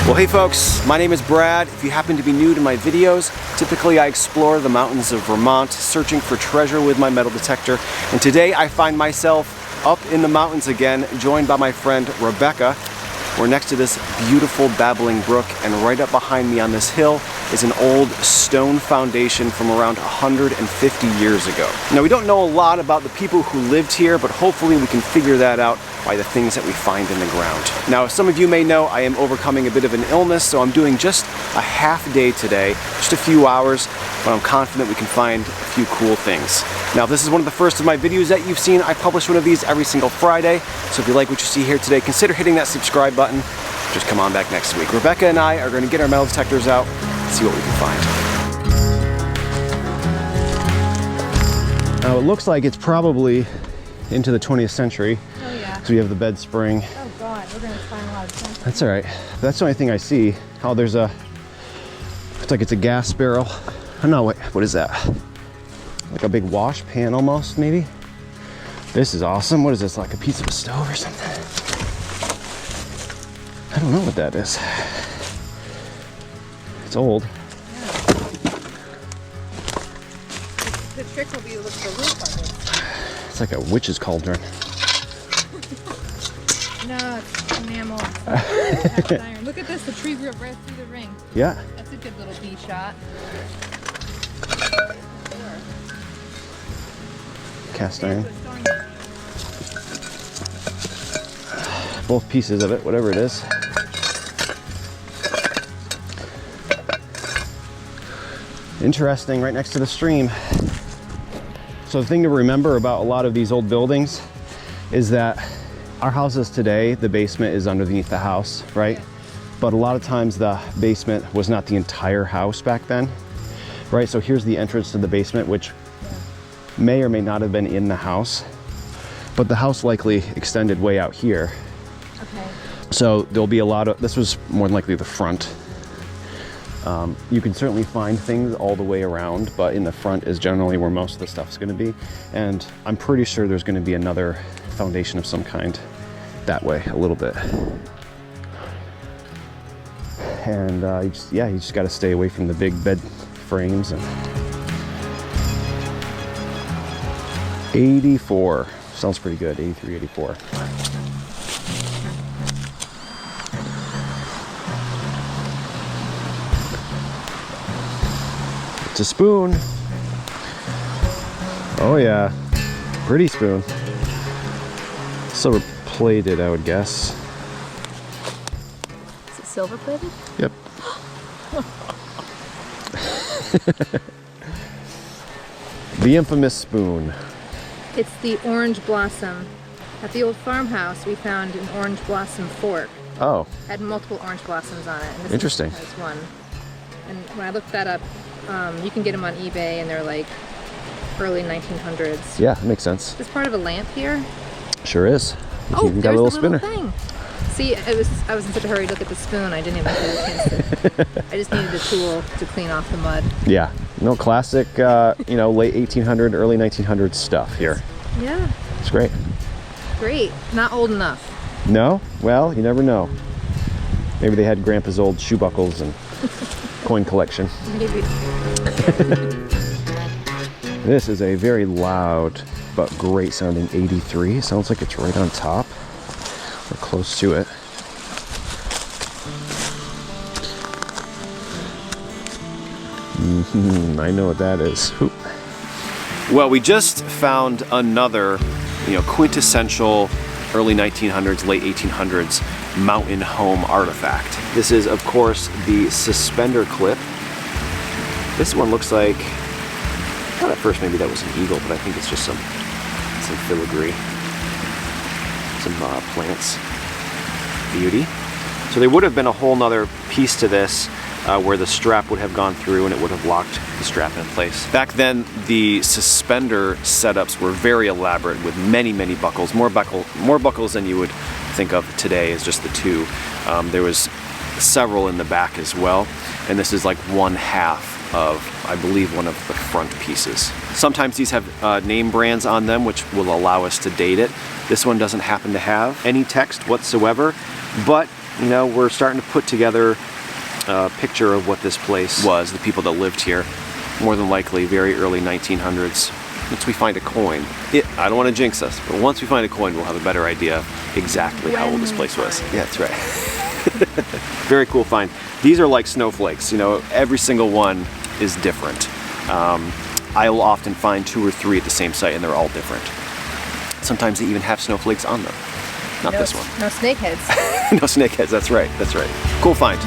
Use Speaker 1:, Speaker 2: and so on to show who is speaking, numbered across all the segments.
Speaker 1: Well, hey folks, my name is Brad. If you happen to be new to my videos, typically I explore the mountains of Vermont searching for treasure with my metal detector. And today I find myself up in the mountains again, joined by my friend Rebecca. We're next to this beautiful babbling brook, and right up behind me on this hill is an old stone foundation from around 150 years ago. Now, we don't know a lot about the people who lived here, but hopefully we can figure that out by the things that we find in the ground. Now, as some of you may know, I am overcoming a bit of an illness, so I'm doing just a half day today, just a few hours, but I'm confident we can find a few cool things. Now, if this is one of the first of my videos that you've seen, I publish one of these every single Friday, so if you like what you see here today, consider hitting that subscribe button. Just come on back next week. Rebecca and I are going to get our metal detectors out and see what we can find. Now, it looks like it's probably into the 20th century.
Speaker 2: Oh yeah.
Speaker 1: So we have the bed spring.
Speaker 2: Oh god, we're gonna find a lot of things.
Speaker 1: That's all right. That's the only thing I see. Oh, there's a, it's like it's a gas barrel. Oh no, wait, what is that? Like a big wash pan almost, maybe? This is awesome. What is this, like a piece of a stove or something? I don't know what that is. It's old.
Speaker 2: Yeah. The trick will be to look for roof on it.
Speaker 1: It's like a witch's cauldron.
Speaker 2: No, it's enamel. Cast iron. Look at this, the tree grew up right through the ring.
Speaker 1: Yeah.
Speaker 2: That's a good little bee shot.
Speaker 1: Cast iron. Both pieces of it, whatever it is. Interesting, right next to the stream. So the thing to remember about a lot of these old buildings is that our houses today, the basement is underneath the house, right? But a lot of times the basement was not the entire house back then, right? So here's the entrance to the basement, which may or may not have been in the house, but the house likely extended way out here.
Speaker 2: Okay.
Speaker 1: So there'll be a lot of, this was more than likely the front. You can certainly find things all the way around, but in the front is generally where most of the stuff's going to be. And I'm pretty sure there's going to be another foundation of some kind that way a little bit. And you just got to stay away from the big bed frames. And 84 sounds pretty good. 83, 84. It's a spoon. Oh yeah, pretty spoon. Silver plated, I would guess.
Speaker 2: Is it silver plated?
Speaker 1: Yep. The infamous spoon.
Speaker 2: It's the orange blossom. At the old farmhouse, we found an orange blossom fork.
Speaker 1: Oh.
Speaker 2: It had multiple orange blossoms on it. And this
Speaker 1: Interesting.
Speaker 2: has one. And when I looked that up, you can get them on eBay, and they're like early 1900s.
Speaker 1: Yeah, makes sense.
Speaker 2: Is this part of a lamp here?
Speaker 1: Sure is.
Speaker 2: Oh,
Speaker 1: Even
Speaker 2: there's
Speaker 1: got a little
Speaker 2: the
Speaker 1: spinner.
Speaker 2: little thing. See, I was in such a hurry to look at the spoon, I didn't even get a chance to. I just needed a tool to clean off the mud.
Speaker 1: Yeah, no classic, you know, late 1800, early 1900 stuff here.
Speaker 2: Yeah.
Speaker 1: It's great.
Speaker 2: Great. Not old enough.
Speaker 1: No? Well, you never know. Maybe they had Grandpa's old shoe buckles and coin collection.
Speaker 2: Maybe.
Speaker 1: This is a very loud but great sounding 83. Sounds like it's right on top or close to it. I know what that is. Oop. Well, we just found another, quintessential early 1900s, late 1800s mountain home artifact. This is, of course, the suspender clip. This one looks like, I thought at first maybe that was an eagle, but I think it's just some filigree, some plants. Beauty. So there would have been a whole nother piece to this where the strap would have gone through and it would have locked the strap in place. Back then, the suspender setups were very elaborate with many, many buckles, more buckles than you would think of today as just the two. There was several in the back as well, and this is like one half of, I believe, one of the front pieces. Sometimes these have name brands on them, which will allow us to date it. This one doesn't happen to have any text whatsoever, but you know, we're starting to put together a picture of what this place was, the people that lived here. More than likely, very early 1900s. Once we find a coin, I don't want to jinx us, but once we find a coin, we'll have a better idea exactly how old this place was. Yeah, that's right. Very cool find. These are like snowflakes, you know, every single one is different. I'll often find 2 or 3 at the same site and they're all different. Sometimes they even have snowflakes on them. Not this one.
Speaker 2: No snakeheads.
Speaker 1: No snakeheads, that's right, that's right. Cool find.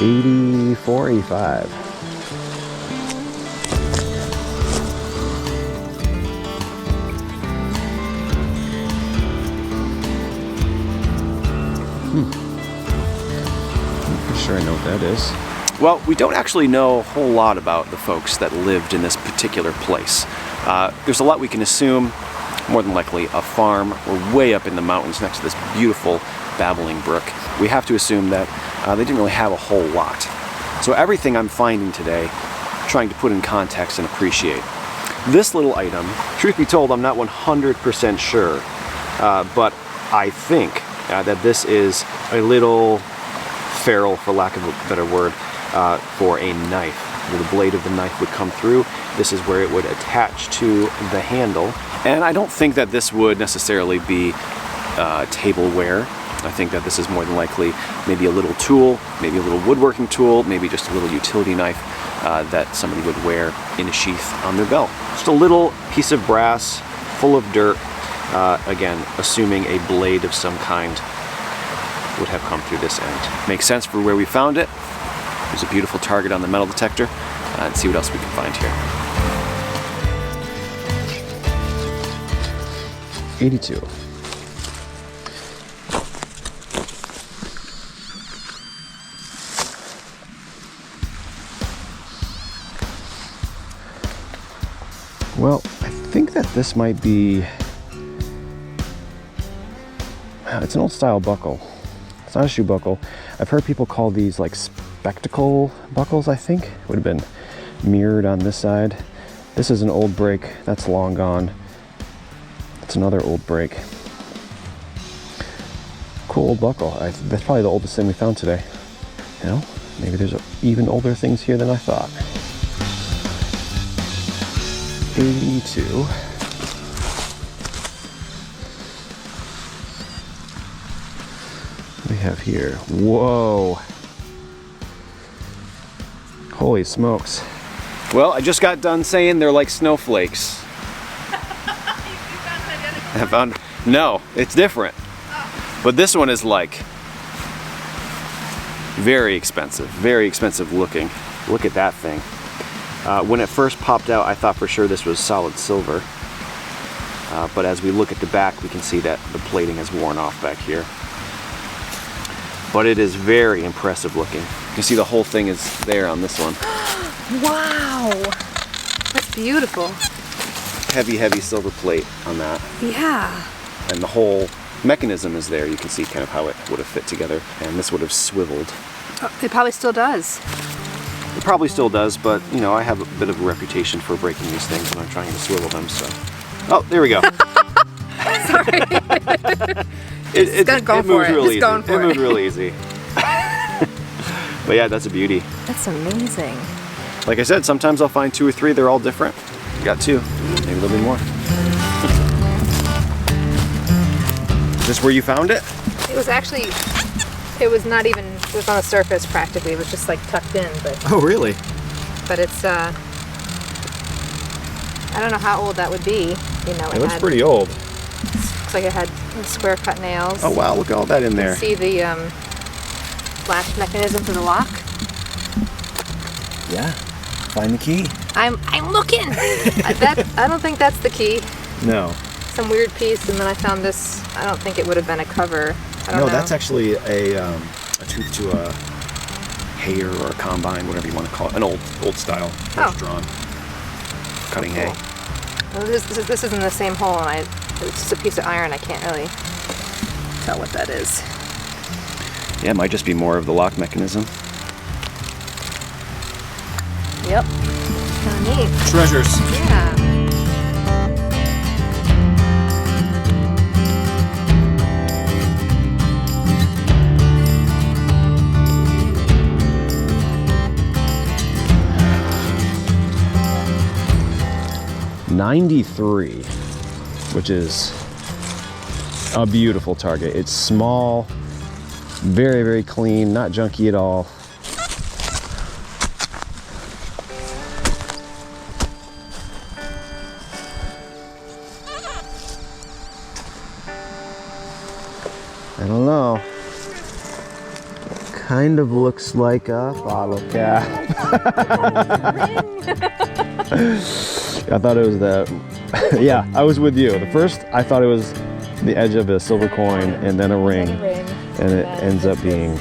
Speaker 1: $84.85. I'm pretty sure I know what that is. Well, we don't actually know a whole lot about the folks that lived in this particular place. There's a lot we can assume. More than likely a farm. We're way up in the mountains next to this beautiful babbling brook. We have to assume that they didn't really have a whole lot. So everything I'm finding today, trying to put in context and appreciate. This little item, truth be told, I'm not 100% sure, but I think that this is a little ferrule, for lack of a better word, for a knife. Where the blade of the knife would come through. This is where it would attach to the handle. And I don't think that this would necessarily be tableware. I think that this is more than likely maybe a little tool, maybe a little woodworking tool, maybe just a little utility knife that somebody would wear in a sheath on their belt. Just a little piece of brass full of dirt, again, assuming a blade of some kind would have come through this end. Makes sense for where we found it. There's a beautiful target on the metal detector, and see what else we can find here. 82. Well, I think that this might be, it's an old style buckle. It's not a shoe buckle. I've heard people call these like spectacle buckles, I think. Would have been mirrored on this side. This is an old break. That's long gone. It's another old break. Cool old buckle. That's probably the oldest thing we found today. You know, maybe there's even older things here than I thought. 82. What do we have here? Whoa. Holy smokes. Well, I just got done saying they're like snowflakes. I found, no, it's different. But this one is like very expensive looking. Look at that thing. When it first popped out, I thought for sure this was solid silver. But as we look at the back, we can see that the plating has worn off back here. But it is very impressive looking. You can see the whole thing is there on this one.
Speaker 2: Wow, that's beautiful.
Speaker 1: Heavy silver plate on that.
Speaker 2: Yeah.
Speaker 1: And the whole mechanism is there. You can see kind of how it would have fit together. And this would have swiveled.
Speaker 2: Oh, it probably still does.
Speaker 1: It probably still does, but you know, I have a bit of a reputation for breaking these things when I'm trying to swivel them, so. Oh, there we go.
Speaker 2: Sorry.
Speaker 1: It moved real easy. It moved real easy. But yeah, that's a beauty. That's
Speaker 2: amazing.
Speaker 1: Like I said, sometimes I'll find 2 or 3, they're all different. Got 2, maybe a little bit more. Is this where you found it?
Speaker 2: It was actually, it was not even, it was on the surface practically. It was just like tucked in, but.
Speaker 1: Oh, really?
Speaker 2: But it's, I don't know how old that would be. You know,
Speaker 1: it looks pretty old.
Speaker 2: Looks like it had square cut nails.
Speaker 1: Oh wow, look at all that in there.
Speaker 2: You can see the latch mechanism for the lock.
Speaker 1: Yeah. Find the key.
Speaker 2: I'm looking. I don't think that's the key.
Speaker 1: No.
Speaker 2: Some weird piece, and then I found this. I don't think it would have been a cover. I don't know.
Speaker 1: That's actually a tooth to a hayer or a combine, whatever you want to call it. An old style, horse-drawn cutting hay.
Speaker 2: Well, this is in the same hole, and it's just a piece of iron. I can't really tell what that is.
Speaker 1: Yeah, it might just be more of the lock mechanism.
Speaker 2: Yep. Kind of neat.
Speaker 1: Treasures.
Speaker 2: Yeah.
Speaker 1: .93, which is a beautiful target. It's small, very, very clean, not junky at all. I don't know. Kind of looks like a bottle cap. I thought it was the, yeah, I was with you. The first, I thought it was the edge of a silver coin and then a ring. And it ends up being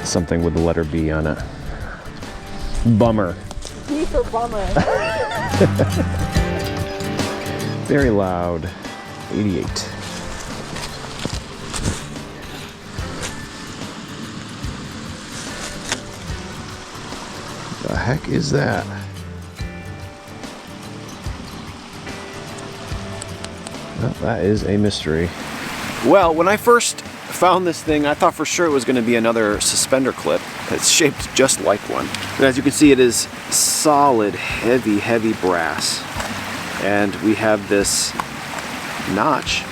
Speaker 1: something with the letter B on it. Bummer.
Speaker 2: B for bummer.
Speaker 1: Very loud. 88. The heck is that? Well, that is a mystery. Well, when I first found this thing, I thought for sure it was going to be another suspender clip. It's shaped just like one. And as you can see, it is solid, heavy, heavy brass. And we have this notch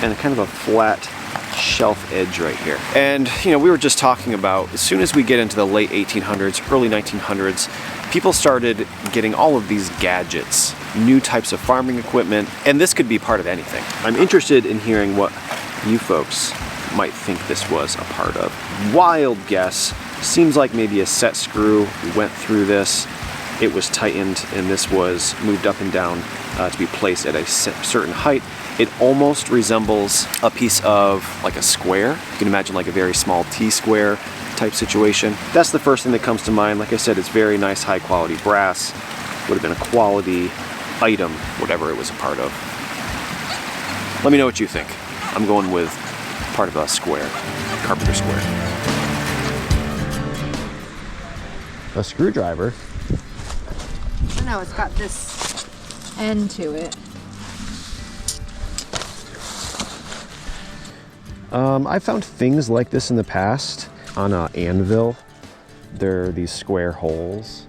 Speaker 1: and kind of a flat shelf edge right here. And you know, we were just talking about, as soon as we get into the late 1800s, early 1900s, people started getting all of these gadgets, new types of farming equipment, and this could be part of anything. I'm interested in hearing what you folks might think this was a part of. Wild guess. Seems like maybe a set screw went through this, it was tightened, and this was moved up and down to be placed at a certain height. It almost resembles a piece of like a square. You can imagine like a very small T-square type situation. That's the first thing that comes to mind. Like I said, it's very nice, high quality brass. Would have been a quality item, whatever it was a part of. Let me know what you think. I'm going with part of a square, carpenter square. A screwdriver.
Speaker 2: No, it's got this end to it.
Speaker 1: I found things like this in the past on an anvil. There are these square holes,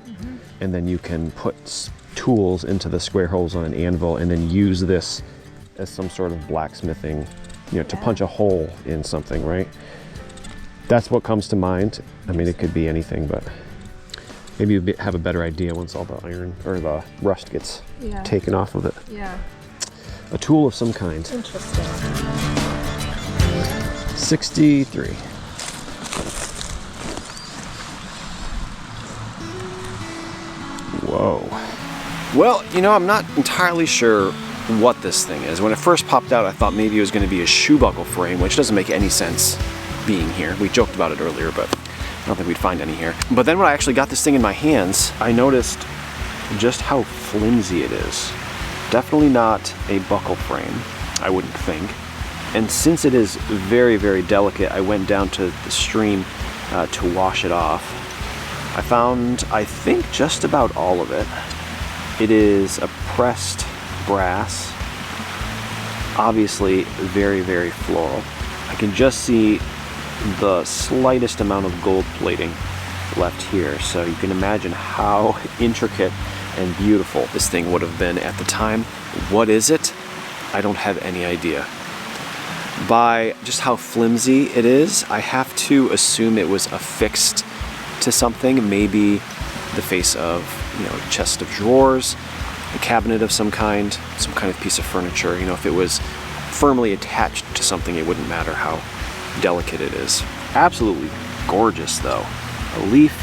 Speaker 1: and then you can put tools into the square holes on an anvil and then use this as some sort of blacksmithing, you know, to punch a hole in something, right? That's what comes to mind. I mean, it could be anything, but maybe you have a better idea once all the iron or the rust gets taken off of it.
Speaker 2: Yeah.
Speaker 1: A tool of some kind.
Speaker 2: Interesting.
Speaker 1: 63. Whoa. Well, you know, I'm not entirely sure what this thing is. When it first popped out, I thought maybe it was going to be a shoe buckle frame, which doesn't make any sense being here. We joked about it earlier, but I don't think we'd find any here. But then when I actually got this thing in my hands, I noticed just how flimsy it is. Definitely not a buckle frame, I wouldn't think. And since it is very, very delicate, I went down to the stream to wash it off. I found, I think, just about all of it. It is a pressed brass, obviously very, very floral. I can just see the slightest amount of gold plating left here, so you can imagine how intricate and beautiful this thing would have been at the time. What is it? I don't have any idea. By just how flimsy it is, I have to assume it was affixed to something, maybe the face of, you know, a chest of drawers, a cabinet of some kind of piece of furniture. You know, if it was firmly attached to something, it wouldn't matter how delicate it is. Absolutely gorgeous though. A leaf,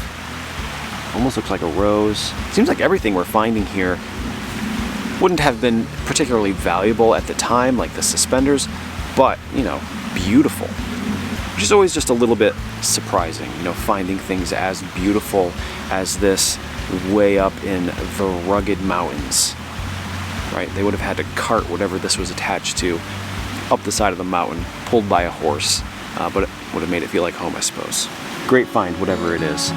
Speaker 1: almost looks like a rose. Seems like everything we're finding here wouldn't have been particularly valuable at the time, like the suspenders, but, you know, beautiful. Which is always just a little bit surprising, you know, finding things as beautiful as this way up in the rugged mountains, right? They would have had to cart whatever this was attached to up the side of the mountain, pulled by a horse, but it would have made it feel like home, I suppose. Great find, whatever it is.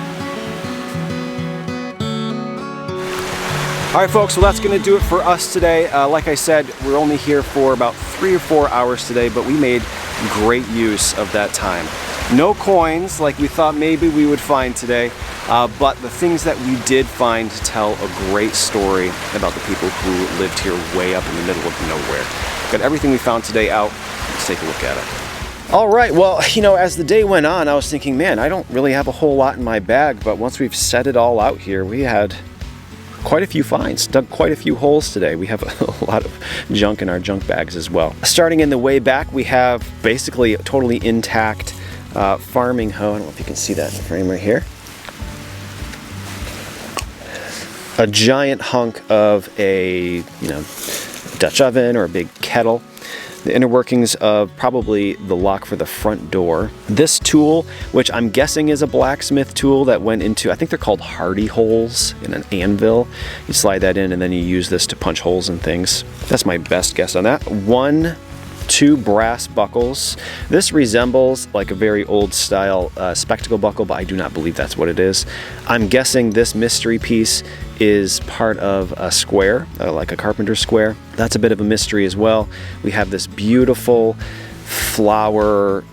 Speaker 1: All right, folks, well, that's gonna do it for us today. Like I said, we're only here for about 3 or 4 hours today, but we made great use of that time. No coins like we thought maybe we would find today, but the things that we did find tell a great story about the people who lived here way up in the middle of nowhere. Got everything we found today out. Let's take a look at it. All right, well, you know, as the day went on, I was thinking, man, I don't really have a whole lot in my bag, but once we've set it all out here, we had quite a few finds, dug quite a few holes today. We have a lot of junk in our junk bags as well. Starting in the way back, we have basically a totally intact farming hoe. I don't know if you can see that in the frame right here. A giant hunk of a, you know, Dutch oven or a big kettle. The inner workings of probably the lock for the front door. This tool, which I'm guessing is a blacksmith tool that went into, I think they're called hardy holes in an anvil. You slide that in and then you use this to punch holes in things. That's my best guess on that. 2 brass buckles. This resembles like a very old style spectacle buckle, but I do not believe that's what it is. I'm guessing this mystery piece is part of a square, like a carpenter square. That's a bit of a mystery as well. We have this beautiful flower,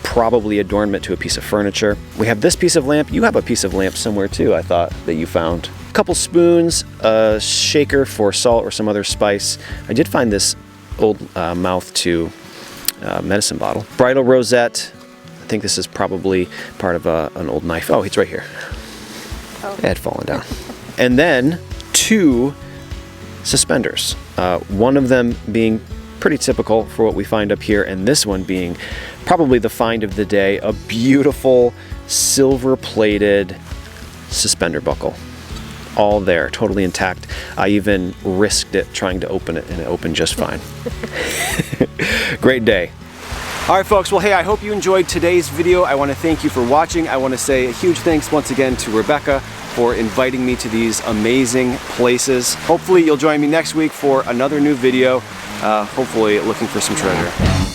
Speaker 1: probably adornment to a piece of furniture. We have this piece of lamp. You have a piece of lamp somewhere too, I thought, that you found. A couple spoons, a shaker for salt or some other spice. I did find this old mouth to medicine bottle. Bridal rosette. I think this is probably part of an old knife. Oh, it's right here. Oh. It had fallen down. And then 2 suspenders. One of them being pretty typical for what we find up here, and this one being probably the find of the day, a beautiful silver-plated suspender buckle. All there, totally intact. I even risked it trying to open it, and it opened just fine. Great day. All right, folks, well, hey, I hope you enjoyed today's video. I want to thank you for watching. I want to say a huge thanks once again to Rebecca for inviting me to these amazing places. Hopefully you'll join me next week for another new video, hopefully looking for some treasure.